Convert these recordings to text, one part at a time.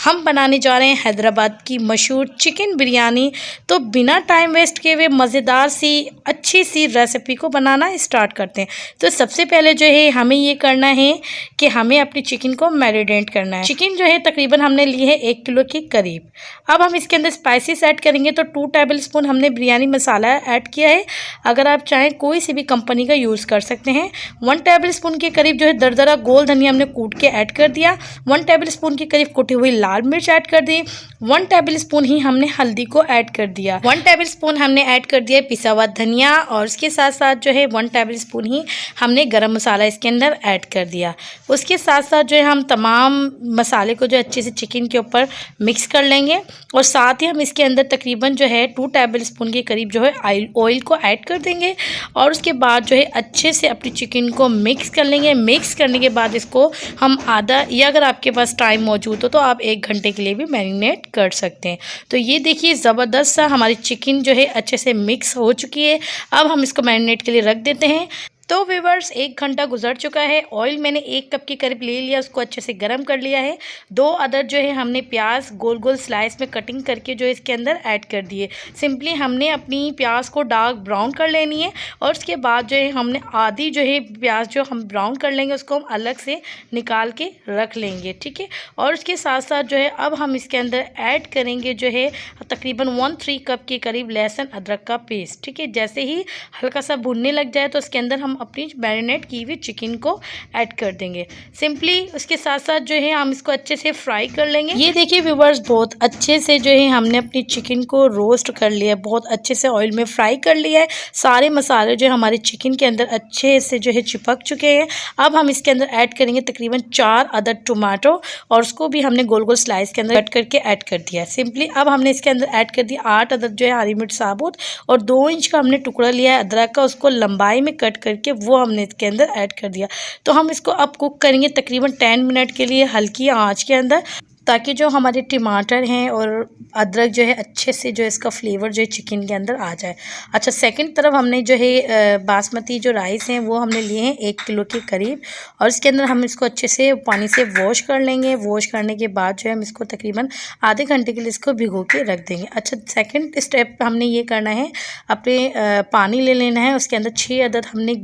हम बनाने जा रहे हैं हैदराबाद की मशहूर चिकन बिरयानी। तो बिना टाइम वेस्ट किए हुए मज़ेदार सी अच्छी सी रेसिपी को बनाना स्टार्ट करते हैं। तो सबसे पहले जो है हमें ये करना है कि हमें अपनी चिकन को मैरिनेट करना है। चिकन जो है तकरीबन हमने ली है 1 किलो के करीब। अब हम इसके अंदर स्पाइसेस ऐड करेंगे। तो 2 टेबल स्पून हमने बिरयानी मसाला ऐड किया है। अगर आप चाहें कोई सी भी कंपनी का यूज़ कर सकते हैं। 1 टेबल स्पून के करीब जो है दरदरा गोल धनिया हमने कूट के ऐड कर दिया। 1 टेबल स्पून के करीब कुटी हुई लाल मिर्च ऐड कर दी। 1 टेबल स्पून ही हमने हल्दी को ऐड कर दिया। 1 टेबल स्पून हमने ऐड कर दिया पिसा हुआ धनिया, और उसके साथ साथ जो है 1 टेबल स्पून ही हमने गरम मसाला इसके अंदर ऐड कर दिया। उसके साथ साथ जो है हम तमाम मसाले को जो अच्छे से चिकन के ऊपर मिक्स कर लेंगे, और साथ ही हम इसके अंदर तकरीबन जो है 2 टेबल स्पून के करीब जो है ऑयल को ऐड कर देंगे, और उसके बाद जो है अच्छे से अपनी चिकन को मिक्स कर लेंगे। मिक्स करने के बाद इसको हम आधा, या अगर आपके पास टाइम मौजूद हो तो आप 1 घंटे के लिए भी मैरिनेट कर सकते हैं। तो ये देखिए ज़बरदस्त सा हमारी चिकन जो है अच्छे से मिक्स हो चुकी है। अब हम इसको मैरिनेट के लिए रख देते हैं। तो व्यूअर्स 1 घंटा गुजर चुका है। ऑयल मैंने 1 कप के करीब ले लिया, उसको अच्छे से गर्म कर लिया है। 2 अदर जो है हमने प्याज गोल गोल स्लाइस में कटिंग करके जो इसके अंदर ऐड कर दिए। सिंपली हमने अपनी प्याज को डार्क ब्राउन कर लेनी है, और उसके बाद जो है हमने आधी जो है प्याज जो हम ब्राउन कर लेंगे उसको हम अलग से निकाल के रख लेंगे, ठीक है। और उसके साथ साथ जो है अब हम इसके अंदर ऐड करेंगे जो है तकरीबन 1-3 कप के करीब लहसुन अदरक का पेस्ट, ठीक है। जैसे ही हल्का सा भुनने लग जाए तो उसके अंदर हम अपनी मैरिनेट की हुई चिकन को ऐड कर देंगे। सिंपली उसके साथ साथ जो है हम इसको अच्छे से फ्राई कर लेंगे। ये देखिए व्यूअर्स बहुत अच्छे से जो है हमने अपनी चिकन को रोस्ट कर लिया है, बहुत अच्छे से ऑयल में फ्राई कर लिया है। सारे मसाले जो हमारे चिकन के अंदर अच्छे से जो है चिपक चुके हैं। अब हम इसके अंदर ऐड करेंगे तकरीबन 4 अदर टमाटो, और उसको भी हमने गोल गोल स्लाइस के अंदर कट करके ऐड कर दिया है। सिंपली अब हमने इसके अंदर ऐड कर दिया 8 अदर जो है हरी मिर्च साबुत, और 2 इंच का हमने टुकड़ा लिया है अदरक का, उसको लंबाई में कट करके वो हमने इसके अंदर ऐड कर दिया। तो हम इसको अब कुक करेंगे तकरीबन 10 मिनट के लिए हल्की आंच के अंदर, ताकि जो हमारे टमाटर हैं और अदरक जो है अच्छे से जो इसका फ्लेवर जो है चिकन के अंदर आ जाए। अच्छा, सेकंड तरफ हमने जो है बासमती जो राइस हैं वो हमने लिए हैं 1 किलो के करीब, और इसके अंदर हम इसको अच्छे से पानी से वॉश कर लेंगे। वॉश करने के बाद जो है हम इसको तकरीबन आधे घंटे के लिए इसको भिगो के रख देंगे। अच्छा, सेकेंड स्टेप हमने ये करना है, अपने पानी ले लेना है, उसके अंदर 6 अदद हमने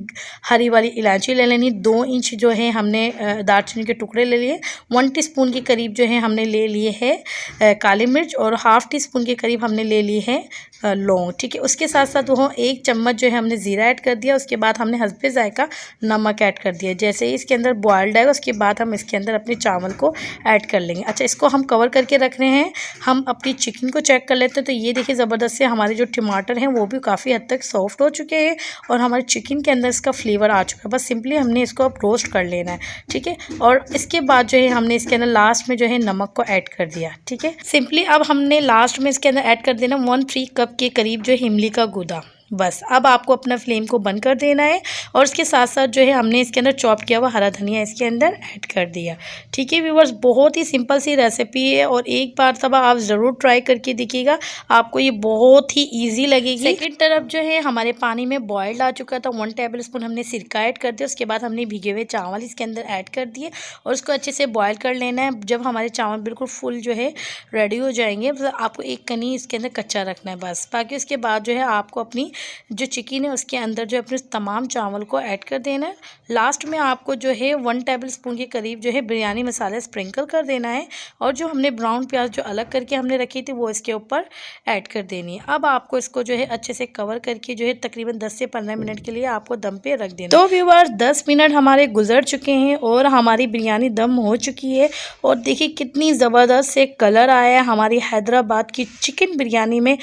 हरी वाली इलायची ले लेनी, 2 इंच जो है हमने दालचीनी के टुकड़े ले लिए, 1 टीस्पून के करीब जो है हमने ले लिए है काली मिर्च, और ½ टीस्पून के करीब हमने ले लिए है लौंग, ठीक है। उसके साथ साथ वो 1 चम्मच जो है हमने ज़ीरा ऐड कर दिया। उसके बाद हमने हस्बे जायका नमक ऐड कर दिया। जैसे ही इसके अंदर बॉयल्ड आएगा उसके बाद हम इसके अंदर अपने चावल को ऐड कर लेंगे। अच्छा, इसको हम कवर करके रख रहे हैं। हम अपनी चिकन को चेक कर लेते हैं। तो ये देखिए ज़बरदस्त से हमारे जो टमाटर हैं वो भी काफ़ी हद तक सॉफ्ट हो चुके हैं, और हमारे चिकन के अंदर इसका फ्लेवर आ चुका है। बस सिंपली हमने इसको अब रोस्ट कर लेना है, ठीक है। और इसके बाद जो है हमने इसके अंदर लास्ट में जो है नमक को ऐड कर दिया, ठीक है। सिंपली अब हमने लास्ट में इसके अंदर ऐड कर देना 1-3 कप के करीब जो है इमली का गूदा। बस अब आपको अपना फ्लेम को बंद कर देना है, और उसके साथ साथ जो है हमने इसके अंदर चॉप किया हुआ हरा धनिया इसके अंदर ऐड कर दिया, ठीक है व्यूअर्स। बहुत ही सिंपल सी रेसिपी है, और एक बार तब आप ज़रूर ट्राई करके देखिएगा, आपको ये बहुत ही ईजी लगेगी। सेकेंड तरफ जो है हमारे पानी में बॉयल्ड आ चुका था, 1 टेबल स्पून हमने सिरका ऐड कर दिया। उसके बाद हमने भीगे हुए चावल इसके अंदर ऐड कर दिए, और उसको अच्छे से बॉयल कर लेना है। जब हमारे चावल बिल्कुल फुल जो है रेडी हो जाएंगे, मतलब आपको 1 कनी इसके अंदर कच्चा रखना है बस। बाकी उसके बाद जो है आपको अपनी जो चिकन है उसके अंदर जो अपने तमाम चावल को ऐड कर देना है। लास्ट में आपको जो है 1 टेबल स्पून के करीब जो है बिरयानी मसाला स्प्रिंकल कर देना है, और जो हमने ब्राउन प्याज जो अलग करके हमने रखी थी वो इसके ऊपर ऐड कर देनी है। अब आपको इसको जो है अच्छे से कवर करके जो है तकरीबन 10 से 15 मिनट के लिए आपको दम पे रख देना। तो व्यूअर्स 10 मिनट हमारे गुजर चुके हैं, और हमारी बिरयानी दम हो चुकी है। और देखिए कितनी ज़बरदस्त से कलर आया है हमारी हैदराबाद की चिकन बिरयानी में।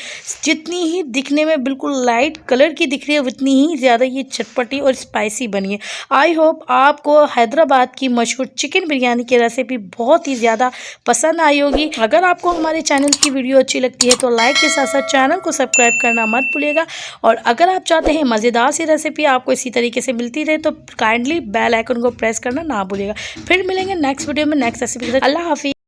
जितनी ही दिखने में बिल्कुल लाइट कलर की दिख रही है, उतनी ही ज़्यादा ये चटपटी और स्पाइसी बनी है। आई होप आपको हैदराबाद की मशहूर चिकन बिरयानी की रेसिपी बहुत ही ज़्यादा पसंद आई होगी। अगर आपको हमारे चैनल की वीडियो अच्छी लगती है तो लाइक के साथ साथ चैनल को सब्सक्राइब करना मत भूलिएगा, और अगर आप चाहते हैं मज़ेदार सी रेसिपी आपको इसी तरीके से मिलती रहे तो काइंडली बेल आइकन को प्रेस करना ना भूलिएगा। फिर मिलेंगे नेक्स्ट वीडियो में नेक्स्ट रेसिपी के साथ। अल्लाह हाफिज़।